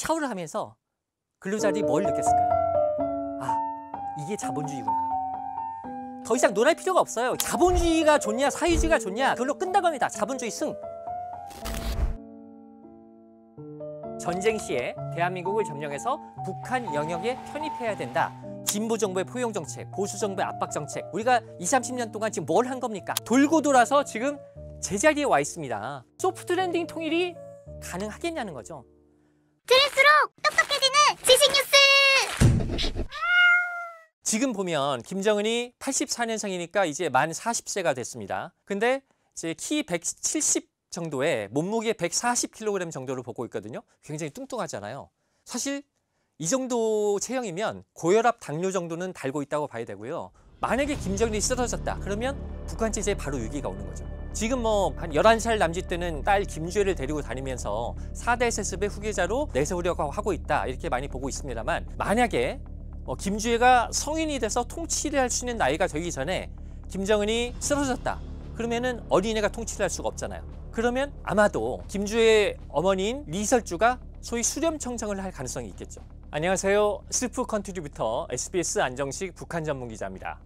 샤워를 하면서 근로자들이 뭘 느꼈을까요? 아, 이게 자본주의구나. 더 이상 논할 필요가 없어요. 자본주의가 좋냐 사회주의가 좋냐 그걸로 끝난 겁니다. 자본주의 승. 전쟁 시에 대한민국을 점령해서 북한 영역에 편입해야 된다. 진보 정부의 포용 정책, 보수 정부의 압박 정책. 우리가 20, 30년 동안 지금 뭘 한 겁니까? 돌고 돌아서 지금 제자리에 와 있습니다. 소프트 랜딩 통일이 가능하겠냐는 거죠. 들을수록 똑똑해지는 지식 뉴스! 지금 보면 김정은이 84년생이니까 이제 만 40세가 됐습니다. 근데 이제 키 170 정도에 몸무게 140kg 정도로 보고 있거든요. 굉장히 뚱뚱하잖아요. 사실 이 정도 체형이면 고혈압, 당뇨 정도는 달고 있다고 봐야 되고요. 만약에 김정은이 쓰러졌다 그러면 북한 체제에 바로 위기가 오는 거죠. 지금 뭐 한 11살 남짓 되는 딸 김주혜를 데리고 다니면서 4대 세습의 후계자로 내세우려고 하고 있다 이렇게 많이 보고 있습니다만, 만약에 김주혜가 성인이 돼서 통치를 할 수 있는 나이가 되기 전에 김정은이 쓰러졌다 그러면은 어린애가 통치를 할 수가 없잖아요. 그러면 아마도 김주혜의 어머니인 리설주가 소위 수렴청정을 할 가능성이 있겠죠. 안녕하세요. 슬프 컨트리뷰터 SBS 안정식 북한 전문 기자입니다.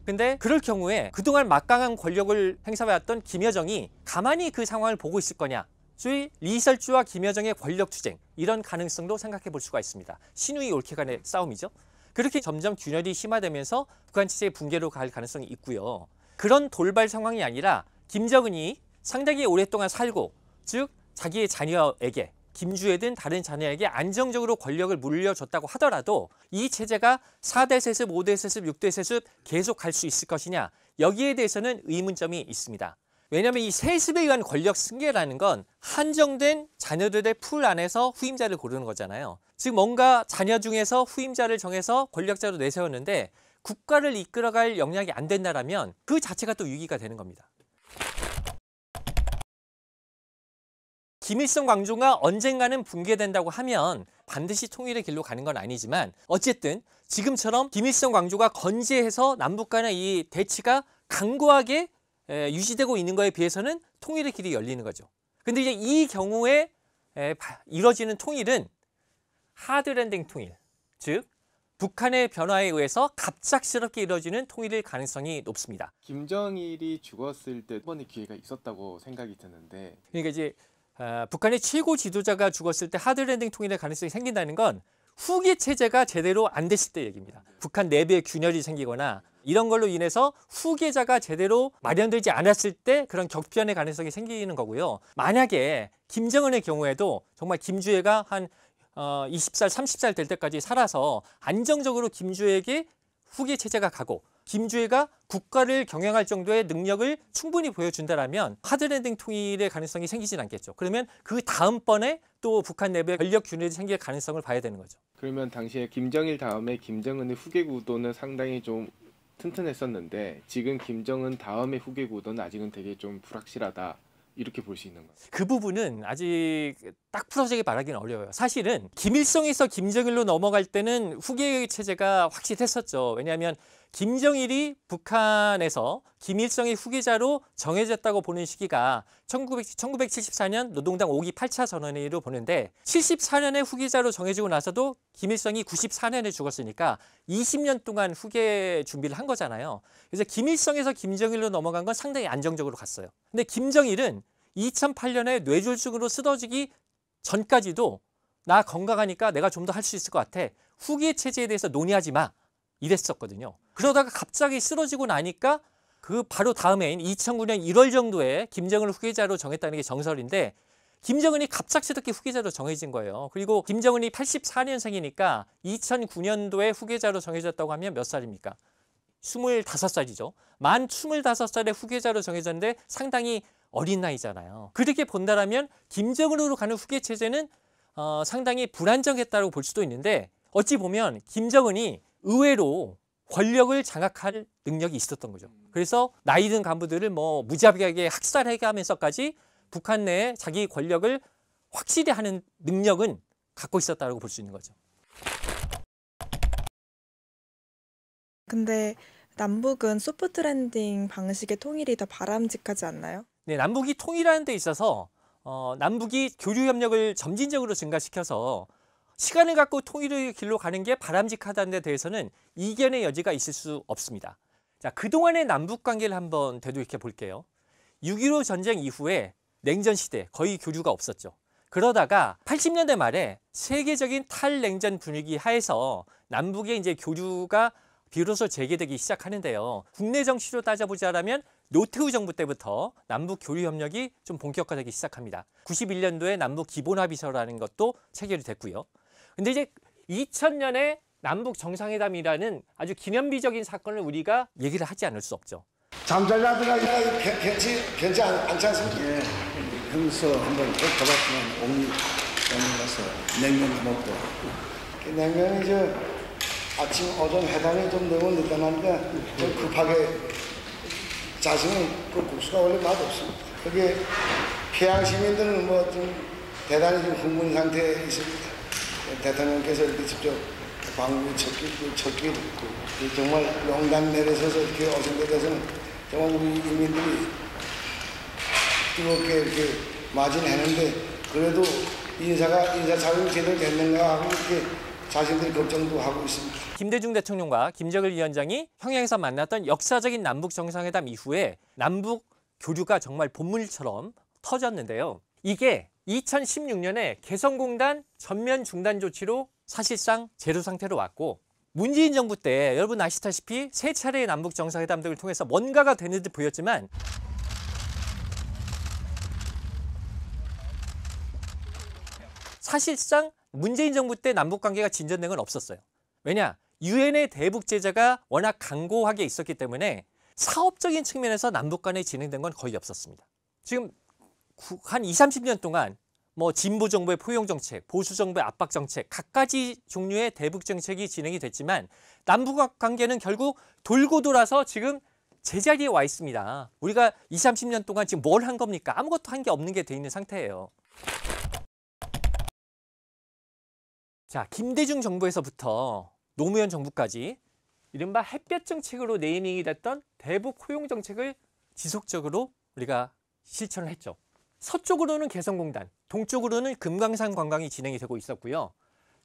근데 그럴 경우에 그동안 막강한 권력을 행사해왔던 김여정이 가만히 그 상황을 보고 있을 거냐? 소위 리설주와 김여정의 권력 투쟁, 이런 가능성도 생각해 볼 수가 있습니다. 신우이 옳게 간의 싸움이죠. 그렇게 점점 균열이 심화되면서 북한 체제의 붕괴로 갈 가능성이 있고요. 그런 돌발 상황이 아니라 김정은이 상당히 오랫동안 살고, 즉 자기의 자녀에게, 김주혜든 다른 자녀에게 안정적으로 권력을 물려줬다고 하더라도 이 체제가 4대 세습, 5대 세습, 6대 세습 계속 갈 수 있을 것이냐, 여기에 대해서는 의문점이 있습니다. 왜냐하면 이 세습에 의한 권력 승계라는 건 한정된 자녀들의 풀 안에서 후임자를 고르는 거잖아요. 즉 뭔가 자녀 중에서 후임자를 정해서 권력자로 내세웠는데 국가를 이끌어갈 역량이 안 된다라면 그 자체가 또 위기가 되는 겁니다. 김일성 광조가 언젠가는 붕괴된다고 하면 반드시 통일의 길로 가는 건 아니지만, 어쨌든 지금처럼 김일성 광조가 건재해서 남북 간의 이 대치가 강고하게 유지되고 있는 거에 비해서는 통일의 길이 열리는 거죠. 근데 이제 이 경우에 이루어지는 통일은 하드랜딩 통일, 즉 북한의 변화에 의해서 갑작스럽게 이루어지는 통일일 가능성이 높습니다. 김정일이 죽었을 때 한 번의 기회가 있었다고 생각이 드는데, 그러니까 이제 북한의 최고 지도자가 죽었을 때 하드랜딩 통일의 가능성이 생긴다는 건 후계 체제가 제대로 안 됐을 때 얘기입니다. 북한 내부에 균열이 생기거나 이런 걸로 인해서 후계자가 제대로 마련되지 않았을 때 그런 격변의 가능성이 생기는 거고요. 만약에 김정은의 경우에도 정말 김주혜가 한 20살, 30살 될 때까지 살아서 안정적으로 김주혜에게 후계 체제가 가고 김주혜가 국가를 경영할 정도의 능력을 충분히 보여준다라면 하드랜딩 통일의 가능성이 생기진 않겠죠. 그러면 그 다음번에 또 북한 내부에 권력 균열이 생길 가능성을 봐야 되는 거죠. 그러면 당시에 김정일 다음에 김정은의 후계 구도는 상당히 좀 튼튼했었는데, 지금 김정은 다음의 후계 구도는 아직은 되게 좀 불확실하다, 이렇게 볼 수 있는 거죠. 그 부분은 아직 딱 풀어지게 말하기는 어려워요. 사실은 김일성에서 김정일로 넘어갈 때는 후계 체제가 확실했었죠. 왜냐하면 김정일이 북한에서 김일성의 후계자로 정해졌다고 보는 시기가 1974년 노동당 5기 8차 전원회의로 보는데, 74년에 후계자로 정해지고 나서도 김일성이 94년에 죽었으니까 20년 동안 후계 준비를 한 거잖아요. 그래서 김일성에서 김정일로 넘어간 건 상당히 안정적으로 갔어요. 근데 김정일은 2008년에 뇌졸중으로 쓰러지기 전까지도 나 건강하니까 내가 좀 더 할 수 있을 것 같아, 후계 체제에 대해서 논의하지 마, 이랬었거든요. 그러다가 갑자기 쓰러지고 나니까 그 바로 다음해인 2009년 1월 정도에 김정은을 후계자로 정했다는 게 정설인데, 김정은이 갑작스럽게 후계자로 정해진 거예요. 그리고 김정은이 84년생이니까 2009년도에 후계자로 정해졌다고 하면 몇 살입니까? 25살이죠. 만 25살에 후계자로 정해졌는데 상당히 어린 나이잖아요. 그렇게 본다라면 김정은으로 가는 후계 체제는 상당히 불안정했다고 볼 수도 있는데, 어찌 보면 김정은이 의외로 권력을 장악할 능력이 있었던 거죠. 그래서 나이 든 간부들을 뭐 무자비하게 학살해가면서까지 북한 내에 자기 권력을 확실히 하는 능력은 갖고 있었다고 볼 수 있는 거죠. 근데 남북은 소프트 랜딩 방식의 통일이 더 바람직하지 않나요? 네, 남북이 통일하는 데 있어서 남북이 교류 협력을 점진적으로 증가시켜서 시간을 갖고 통일의 길로 가는 게 바람직하다는 데 대해서는 이견의 여지가 있을 수 없습니다. 자, 그동안의 남북 관계를 한번 되돌이켜 볼게요. 6.15 전쟁 이후에 냉전 시대 거의 교류가 없었죠. 그러다가 80년대 말에 세계적인 탈냉전 분위기 하에서 남북의 이제 교류가 비로소 재개되기 시작하는데요. 국내 정치로 따져보자면 노태우 정부 때부터 남북 교류 협력이 좀 본격화되기 시작합니다. 91년도에 남북 기본합의서라는 것도 체결이 됐고요. 근데 이제 2000년에 남북 정상회담이라는 아주 기념비적인 사건을 우리가 얘기를 하지 않을 수 없죠. 잠잘라드가 편치 않지 않습니까? 예, 평소 한번 꼭 가봤지만 옥리 가서 냉면 먹고 냉면이 아침 오전 회담이 좀 너무 늦다니까 좀 급하게 자신은 그 국수가 원래 맛없습니다. 그게 평양 시민들은 뭐 좀 대단히 좀 흥분 상태에 있습니다. 대통령께서 이렇게 직접 방문 첫길 정말 용단 내려서서 이렇게 오신 데 대해서는 정말 우리 인민들이 뜨겁게 이렇게 맞이했는데 그래도 인사 작용이 제대로 됐는가 하고 이렇게 자신들이 걱정도 하고 있습니다. 김대중 대통령과 김정일 위원장이 평양에서 만났던 역사적인 남북 정상회담 이후에 남북 교류가 정말 본물처럼 터졌는데요. 이게 2016년에 개성공단 전면 중단 조치로 사실상 제로 상태로 왔고 문재인 정부 때 여러분 아시다시피 세 차례의 남북 정상회담 등을 통해서 뭔가가 되는 듯 보였지만 사실상 문재인 정부 때 남북 관계가 진전된 건 없었어요. 왜냐? 유엔의 대북 제재가 워낙 강고하게 있었기 때문에 사업적인 측면에서 남북 간에 진행된 건 거의 없었습니다. 지금 한 20, 30년 동안 뭐 진보 정부의 포용 정책, 보수 정부의 압박 정책, 각가지 종류의 대북 정책이 진행이 됐지만 남북 관계는 결국 돌고 돌아서 지금 제자리에 와 있습니다. 우리가 20, 30년 동안 지금 뭘 한 겁니까? 아무것도 한 게 없는 게 돼 있는 상태예요. 자, 김대중 정부에서부터 노무현 정부까지 이른바 햇볕 정책으로 네이밍이 됐던 대북 포용 정책을 지속적으로 우리가 실천을 했죠. 서쪽으로는 개성공단, 동쪽으로는 금강산 관광이 진행이 되고 있었고요.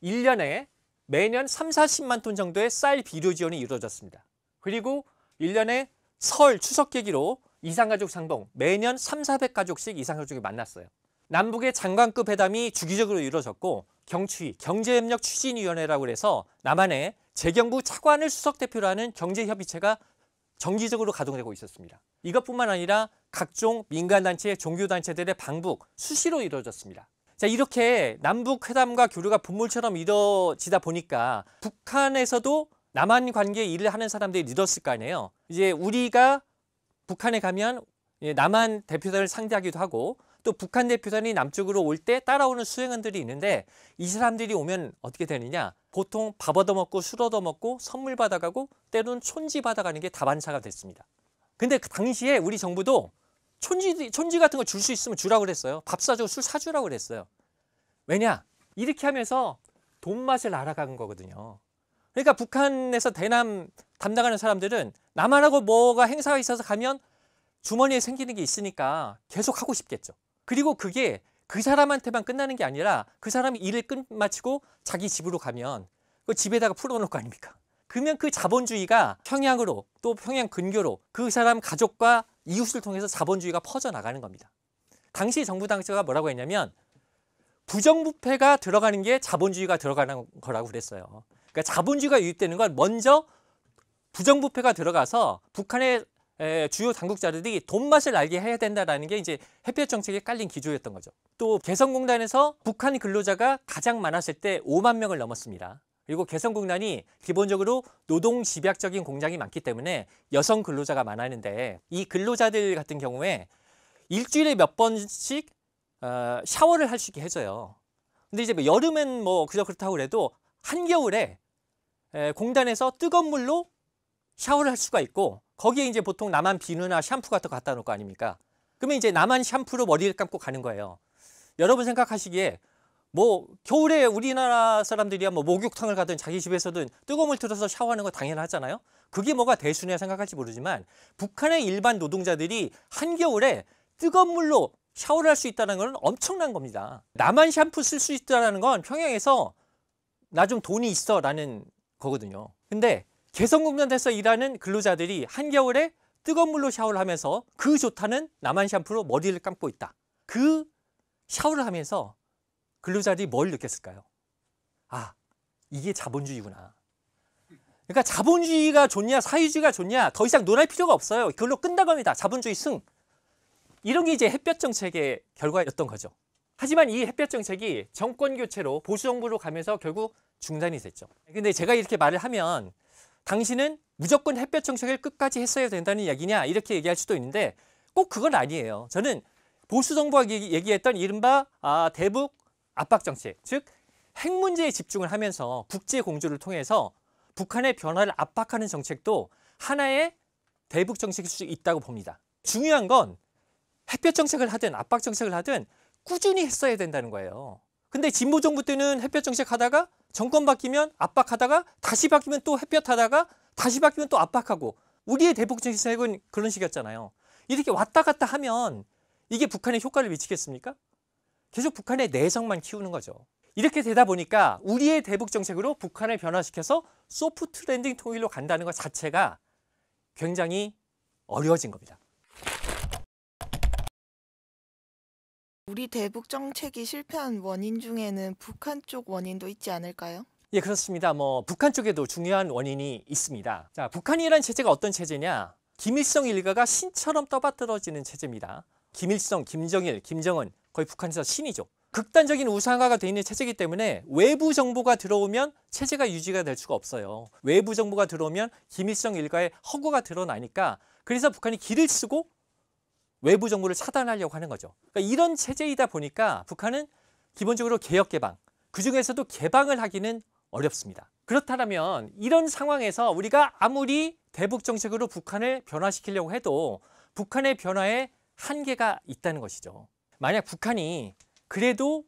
1년에 매년 3, 40만 톤 정도의 쌀 비료 지원이 이루어졌습니다. 그리고 1년에 설, 추석 계기로 이산가족 상봉, 매년 3, 400가족씩 이산가족이 만났어요. 남북의 장관급 회담이 주기적으로 이루어졌고 경추위, 경제협력 추진위원회라고 해서 남한의 재경부 차관을 수석대표로 하는 경제협의체가 정기적으로 가동되고 있었습니다. 이것뿐만 아니라 각종 민간단체, 종교단체들의 방북 수시로 이루어졌습니다. 자, 이렇게 남북 회담과 교류가 본물처럼 이루어지다 보니까 북한에서도 남한 관계에 일을 하는 사람들이 늘었을 거 아니에요. 이제 우리가 북한에 가면 남한 대표단을 상대하기도 하고 또 북한 대표단이 남쪽으로 올 때 따라오는 수행원들이 있는데 이 사람들이 오면 어떻게 되느냐? 보통 밥 얻어먹고 술 얻어먹고 선물 받아가고 때로는 촌지 받아가는 게 다반사가 됐습니다. 근데 그 당시에 우리 정부도 촌지 같은 거 줄 수 있으면 주라고 그랬어요. 밥 사주고 술 사주라고 그랬어요. 왜냐? 이렇게 하면서 돈 맛을 알아가는 거거든요. 그러니까 북한에서 대남 담당하는 사람들은 남한하고 뭐가 행사가 있어서 가면 주머니에 생기는 게 있으니까 계속 하고 싶겠죠. 그리고 그게 그 사람한테만 끝나는 게 아니라 그 사람이 일을 끝마치고 자기 집으로 가면 그 집에다가 풀어놓을 거 아닙니까? 그러면 그 자본주의가 평양으로 또 평양 근교로 그 사람 가족과 이웃을 통해서 자본주의가 퍼져나가는 겁니다. 당시 정부 당시가 뭐라고 했냐면 부정부패가 들어가는 게 자본주의가 들어가는 거라고 그랬어요. 그러니까 자본주의가 유입되는 건 먼저 부정부패가 들어가서 북한의 주요 당국자들이 돈 맛을 알게 해야 된다라는 게 이제 햇볕 정책에 깔린 기조였던 거죠. 또 개성공단에서 북한 근로자가 가장 많았을 때 5만 명을 넘었습니다. 그리고 개성공단이 기본적으로 노동 집약적인 공장이 많기 때문에 여성 근로자가 많았는데 이 근로자들 같은 경우에 일주일에 몇 번씩 샤워를 할 수 있게 해줘요. 근데 이제 뭐 여름엔 뭐 그렇다고 그래도 한겨울에 공단에서 뜨거운 물로 샤워를 할 수가 있고 거기에 이제 보통 남한 비누나 샴푸 같은 거 갖다 놓을 거 아닙니까? 그러면 이제 남한 샴푸로 머리를 감고 가는 거예요. 여러분 생각하시기에 뭐 겨울에 우리나라 사람들이야 뭐 목욕탕을 가든 자기 집에서든 뜨거운 물 틀어서 샤워하는 거 당연하잖아요. 그게 뭐가 대수냐 생각할지 모르지만 북한의 일반 노동자들이 한겨울에 뜨거운 물로 샤워를 할 수 있다는 건 엄청난 겁니다. 남한 샴푸 쓸 수 있다는 건 평양에서 나 좀 돈이 있어 라는 거거든요. 근데 개성공단에서 일하는 근로자들이 한겨울에 뜨거운 물로 샤워를 하면서 그 좋다는 남한 샴푸로 머리를 감고 있다. 그 샤워를 하면서 근로자들이 뭘 느꼈을까요? 아, 이게 자본주의구나. 그러니까 자본주의가 좋냐 사회주의가 좋냐 더 이상 논할 필요가 없어요. 그걸로 끝난 겁니다. 자본주의 승. 이런 게 이제 햇볕 정책의 결과였던 거죠. 하지만 이 햇볕 정책이 정권 교체로 보수 정부로 가면서 결국 중단이 됐죠. 근데 제가 이렇게 말을 하면 당신은 무조건 햇볕 정책을 끝까지 했어야 된다는 이야기냐 이렇게 얘기할 수도 있는데 꼭 그건 아니에요. 저는 보수 정부가 얘기했던 이른바 대북 압박 정책, 즉 핵 문제에 집중을 하면서 국제 공조를 통해서 북한의 변화를 압박하는 정책도 하나의 대북 정책일 수 있다고 봅니다. 중요한 건 햇볕 정책을 하든 압박 정책을 하든 꾸준히 했어야 된다는 거예요. 근데 진보 정부 때는 햇볕 정책 하다가 정권 바뀌면 압박하다가 다시 바뀌면 또 햇볕 하다가 다시 바뀌면 또 압박하고 우리의 대북 정책은 그런 식이었잖아요. 이렇게 왔다 갔다 하면 이게 북한에 효과를 미치겠습니까? 계속 북한의 내성만 키우는 거죠. 이렇게 되다 보니까 우리의 대북 정책으로 북한을 변화시켜서 소프트 랜딩 통일로 간다는 것 자체가 굉장히 어려워진 겁니다. 우리 대북 정책이 실패한 원인 중에는 북한 쪽 원인도 있지 않을까요? 예, 그렇습니다. 북한 쪽에도 중요한 원인이 있습니다. 자, 북한이라는 체제가 어떤 체제냐? 김일성 일가가 신처럼 떠받들어지는 체제입니다. 김일성, 김정일, 김정은 거의 북한에서 신이죠. 극단적인 우상화가 돼 있는 체제이기 때문에 외부 정보가 들어오면 체제가 유지가 될 수가 없어요. 외부 정보가 들어오면 김일성 일가의 허구가 드러나니까 그래서 북한이 기를 쓰고 외부 정보를 차단하려고 하는 거죠. 그러니까 이런 체제이다 보니까 북한은 기본적으로 개혁 개방, 그중에서도 개방을 하기는 어렵습니다. 그렇다면 이런 상황에서 우리가 아무리 대북 정책으로 북한을 변화시키려고 해도 북한의 변화에 한계가 있다는 것이죠. 만약 북한이 그래도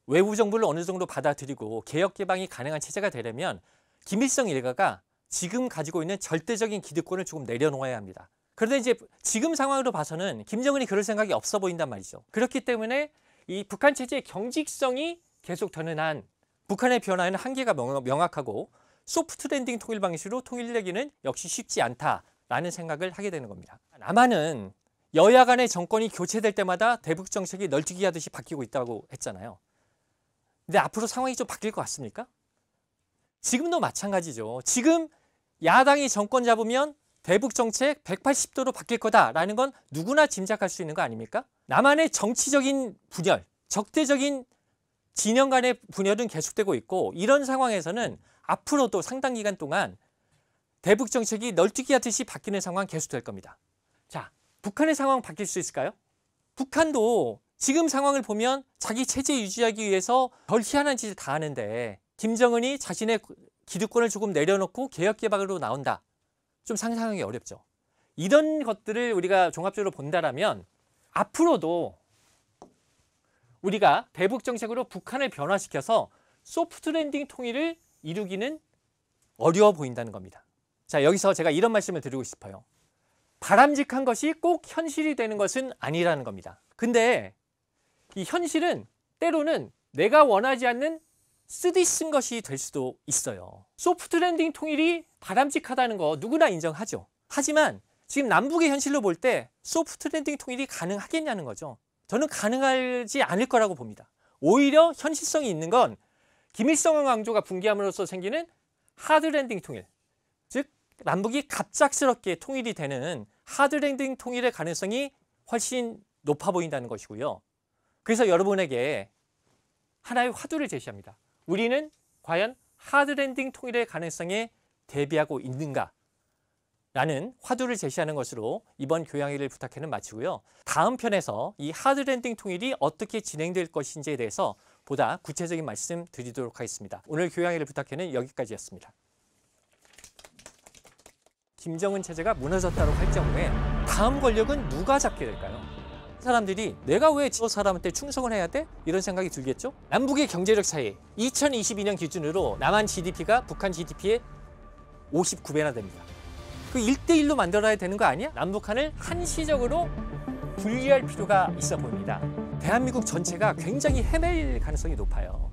외부 정보를 어느 정도 받아들이고 개혁 개방이 가능한 체제가 되려면 김일성 일가가 지금 가지고 있는 절대적인 기득권을 조금 내려놓아야 합니다. 그런데 이제 지금 상황으로 봐서는 김정은이 그럴 생각이 없어 보인단 말이죠. 그렇기 때문에 이 북한 체제의 경직성이 계속되는 한 북한의 변화에는 한계가 명확하고 소프트 랜딩 통일 방식으로 통일되기는 역시 쉽지 않다라는 생각을 하게 되는 겁니다. 남한은 여야 간의 정권이 교체될 때마다 대북 정책이 널뛰기 하듯이 바뀌고 있다고 했잖아요. 근데 앞으로 상황이 좀 바뀔 것 같습니까? 지금도 마찬가지죠. 지금 야당이 정권 잡으면 대북 정책 180도로 바뀔 거다라는 건 누구나 짐작할 수 있는 거 아닙니까? 남한의 정치적인 분열, 적대적인 진영 간의 분열은 계속되고 있고 이런 상황에서는 앞으로도 상당 기간 동안 대북 정책이 널뛰기 하듯이 바뀌는 상황 계속될 겁니다. 자, 북한의 상황 바뀔 수 있을까요? 북한도 지금 상황을 보면 자기 체제 유지하기 위해서 별 희한한 짓을 다 하는데 김정은이 자신의 기득권을 조금 내려놓고 개혁 개방으로 나온다. 좀 상상하기 어렵죠. 이런 것들을 우리가 종합적으로 본다라면 앞으로도 우리가 대북 정책으로 북한을 변화시켜서 소프트 랜딩 통일을 이루기는 어려워 보인다는 겁니다. 자, 여기서 제가 이런 말씀을 드리고 싶어요. 바람직한 것이 꼭 현실이 되는 것은 아니라는 겁니다. 근데 이 현실은 때로는 내가 원하지 않는 쓰디쓴 것이 될 수도 있어요. 소프트 랜딩 통일이 바람직하다는 거 누구나 인정하죠. 하지만 지금 남북의 현실로 볼 때 소프트 랜딩 통일이 가능하겠냐는 거죠. 저는 가능하지 않을 거라고 봅니다. 오히려 현실성이 있는 건 김일성 왕조가 붕괴함으로써 생기는 하드 랜딩 통일, 즉 남북이 갑작스럽게 통일이 되는 하드 랜딩 통일의 가능성이 훨씬 높아 보인다는 것이고요. 그래서 여러분에게 하나의 화두를 제시합니다. 우리는 과연 하드 랜딩 통일의 가능성에 대비하고 있는가? 라는 화두를 제시하는 것으로 이번 교양일을 부탁해는 마치고요. 다음 편에서 이 하드 랜딩 통일이 어떻게 진행될 것인지에 대해서 보다 구체적인 말씀 드리도록 하겠습니다. 오늘 교양일을 부탁해는 여기까지였습니다. 김정은 체제가 무너졌다고 할 경우에 다음 권력은 누가 잡게 될까요? 사람들이 내가 왜 저 사람한테 충성을 해야 돼? 이런 생각이 들겠죠? 남북의 경제력 차이 2022년 기준으로 남한 GDP가 북한 GDP의 59배나 됩니다. 그 1대1로 만들어야 되는 거 아니야? 남북한을 한시적으로 분리할 필요가 있어 보입니다. 대한민국 전체가 굉장히 헤맬 가능성이 높아요.